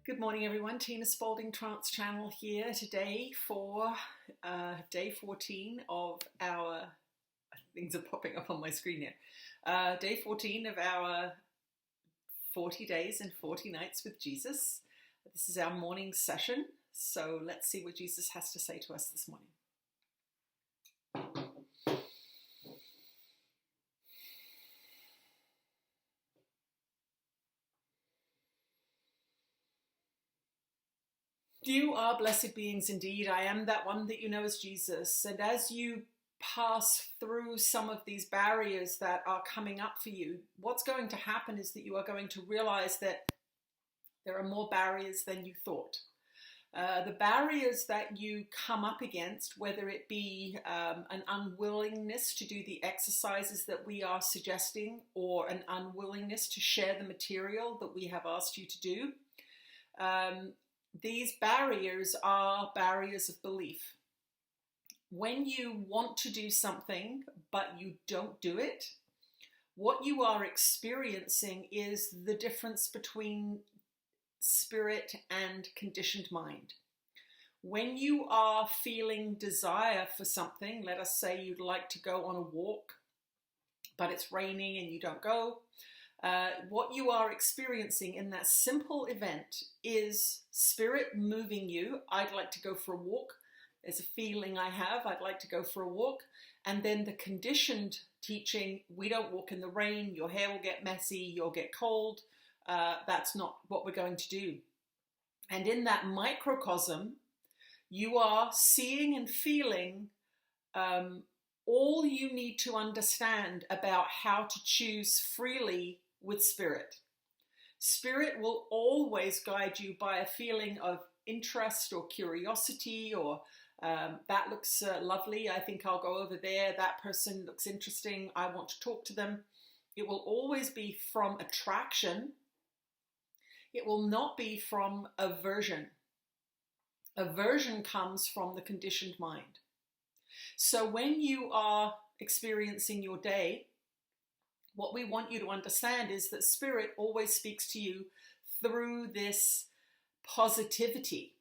Good morning, everyone. Tina Spalding Trance Channel here today for day 14 of our, things are popping up on my screen here, day 14 of our 40 days and 40 nights with Jesus. This is our morning session, so let's see what Jesus has to say to us this morning. You are blessed beings indeed. I am that one that you know as Jesus. And as you pass through some of these barriers that are coming up for you, what's going to happen is that you are going to realize that there are more barriers than you thought. The barriers that you come up against, whether it be an unwillingness to do the exercises that we are suggesting, or an unwillingness to share the material that we have asked you to do, these barriers are barriers of belief. When you want to do something, but you don't do it, what you are experiencing is the difference between spirit and conditioned mind. When you are feeling desire for something, let us say you'd like to go on a walk, but it's raining and you don't go, what you are experiencing in that simple event is spirit moving you. I'd like to go for a walk. There's a feeling I have, I'd like to go for a walk. And then the conditioned teaching, we don't walk in the rain, your hair will get messy, you'll get cold. That's not what we're going to do. And in that microcosm, you are seeing and feeling all you need to understand about how to choose freely with spirit. Spirit will always guide you by a feeling of interest or curiosity, or that looks lovely, I think I'll go over there, that person looks interesting, I want to talk to them. It will always be from attraction. It will not be from aversion. Aversion comes from the conditioned mind. So when you are experiencing your day, what we want you to understand is that spirit always speaks to you through this positivity.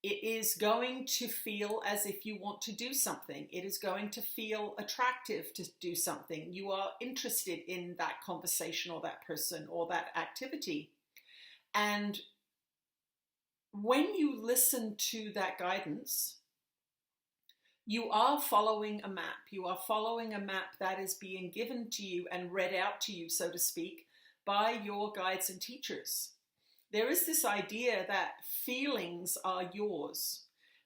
It is going to feel as if you want to do something. It is going to feel attractive to do something. You are interested in that conversation or that person or that activity. And when you listen to that guidance, you are following a map. You are following a map that is being given to you and read out to you, so to speak, by your guides and teachers. There is this idea that feelings are yours.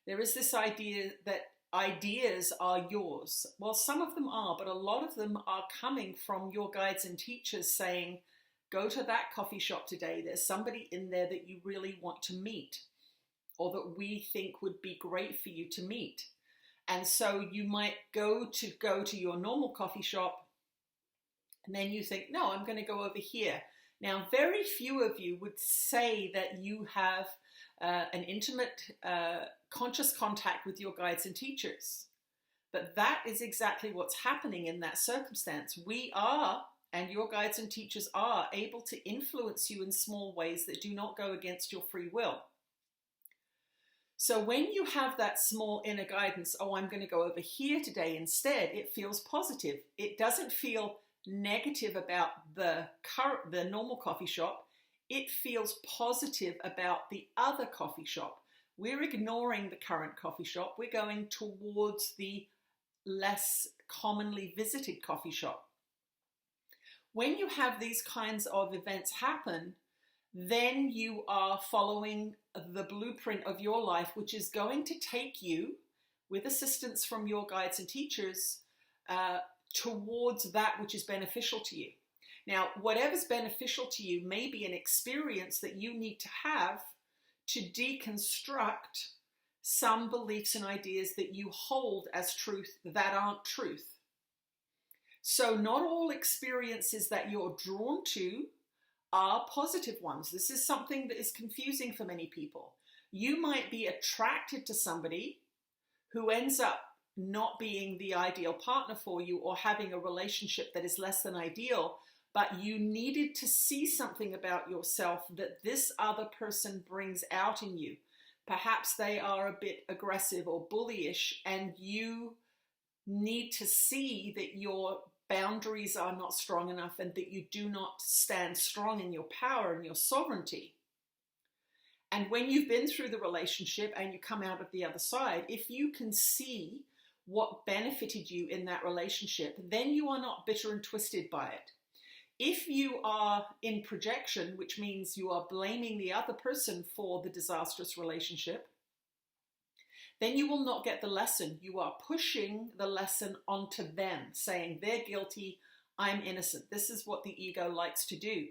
There is this idea that ideas are yours. Well, some of them are, but a lot of them are coming from your guides and teachers saying, go to that coffee shop today. There's somebody in there that you really want to meet, or that we think would be great for you to meet. And so you might go to your normal coffee shop, and then you think, no, I'm going to go over here. Now, very few of you would say that you have an intimate, conscious contact with your guides and teachers. But that is exactly what's happening in that circumstance. We are, and your guides and teachers are, able to influence you in small ways that do not go against your free will. So when you have that small inner guidance, oh, I'm going to go over here today instead, it feels positive. It doesn't feel negative about the normal coffee shop. It feels positive about the other coffee shop. We're ignoring the current coffee shop. We're going towards the less commonly visited coffee shop. When you have these kinds of events happen, then you are following the blueprint of your life, which is going to take you, with assistance from your guides and teachers, towards that which is beneficial to you. Now, whatever's beneficial to you may be an experience that you need to have to deconstruct some beliefs and ideas that you hold as truth that aren't truth. So not all experiences that you're drawn to are positive ones. This is something that is confusing for many people. You might be attracted to somebody who ends up not being the ideal partner for you, or having a relationship that is less than ideal, but you needed to see something about yourself that this other person brings out in you. Perhaps they are a bit aggressive or bullyish, and you need to see that your boundaries are not strong enough and that you do not stand strong in your power and your sovereignty. And when you've been through the relationship and you come out of the other side, if you can see what benefited you in that relationship, then you are not bitter and twisted by it. If you are in projection, which means you are blaming the other person for the disastrous relationship, then you will not get the lesson. You are pushing the lesson onto them, saying they're guilty, I'm innocent. This is what the ego likes to do.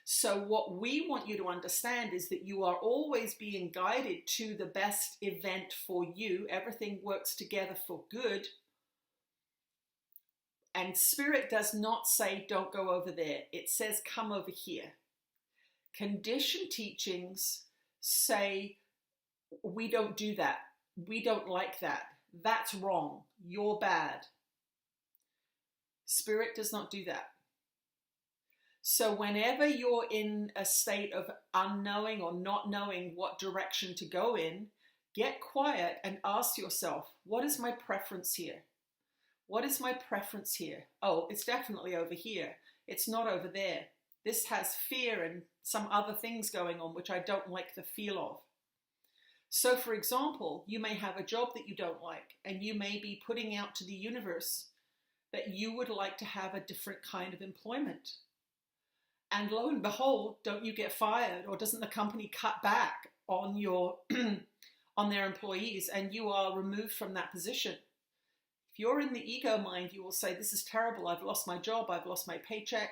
So what we want you to understand is that you are always being guided to the best event for you. Everything works together for good. And Spirit does not say, don't go over there. It says, come over here. Conditioned teachings say, we don't do that. We don't like that. That's wrong. You're bad. Spirit does not do that. So whenever you're in a state of unknowing or not knowing what direction to go in, get quiet and ask yourself, what is my preference here? What is my preference here? Oh, it's definitely over here. It's not over there. This has fear and some other things going on which I don't like the feel of. So for example, you may have a job that you don't like, and you may be putting out to the universe that you would like to have a different kind of employment. And lo and behold, don't you get fired, or doesn't the company cut back on your on their employees and you are removed from that position? If you're in the ego mind, you will say, this is terrible. I've lost my job. I've lost my paycheck.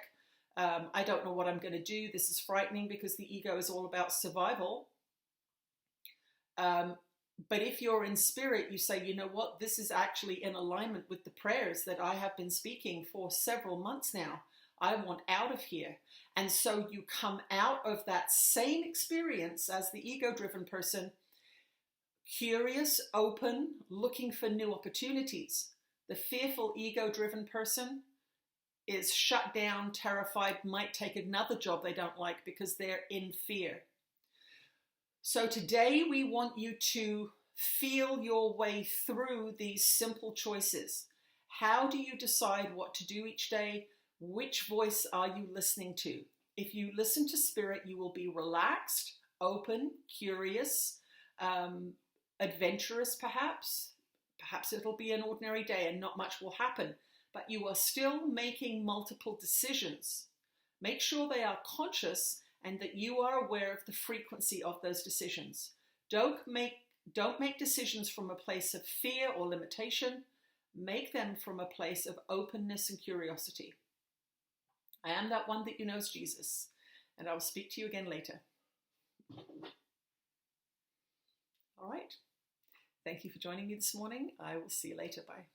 I don't know what I'm going to do. This is frightening, because the ego is all about survival. But if you're in spirit, you say, you know what? This is actually in alignment with the prayers that I have been speaking for several months now. I want out of here. And so you come out of that same experience as the ego-driven person, curious, open, looking for new opportunities. The fearful, ego-driven person is shut down, terrified, might take another job they don't like because they're in fear. So today we want you to feel your way through these simple choices. How do you decide what to do each day? Which voice are you listening to? If you listen to Spirit, you will be relaxed, open, curious, adventurous perhaps. Perhaps it'll be an ordinary day and not much will happen, but you are still making multiple decisions. Make sure they are conscious and that you are aware of the frequency of those decisions. Don't make decisions from a place of fear or limitation. Make them from a place of openness and curiosity. I am that one that you know is Jesus, and I will speak to you again later. All right. Thank you for joining me this morning. I will see you later. Bye.